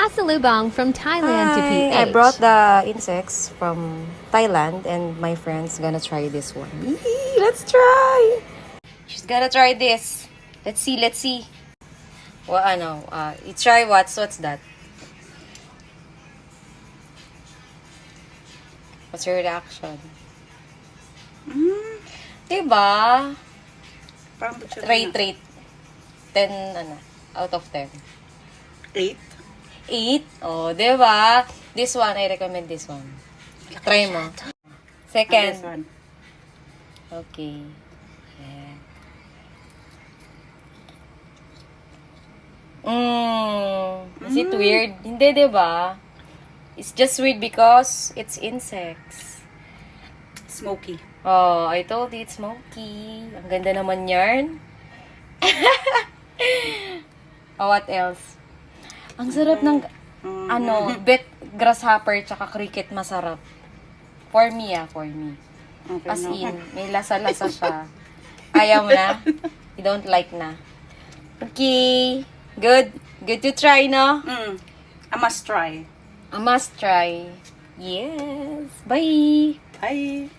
Pasalubong from Thailand to PH. I brought the insects from Thailand and my friend's gonna try this one. Yee, let's try! She's gonna try this. Let's see. Well, you try what's that? What's your reaction? Diba? Parang butcher Rate. 10, out of 10. 8. 8? Oh, diba? This one, I recommend this one. Try mo. Second. This one. Okay. Yeah. Is it weird? Hindi, diba? It's just weird because it's insects. Smoky. Oh, I told you it's smoky. Ang ganda naman yarn. Oh, what else? Ang sarap ng, bet grasshopper tsaka cricket masarap. For me. Okay, As no. in, may lasa-lasa siya. Ayaw mo na? You don't like na? Okay. Good. Good to try, no? I must try. A must try. Yes. Bye. Bye.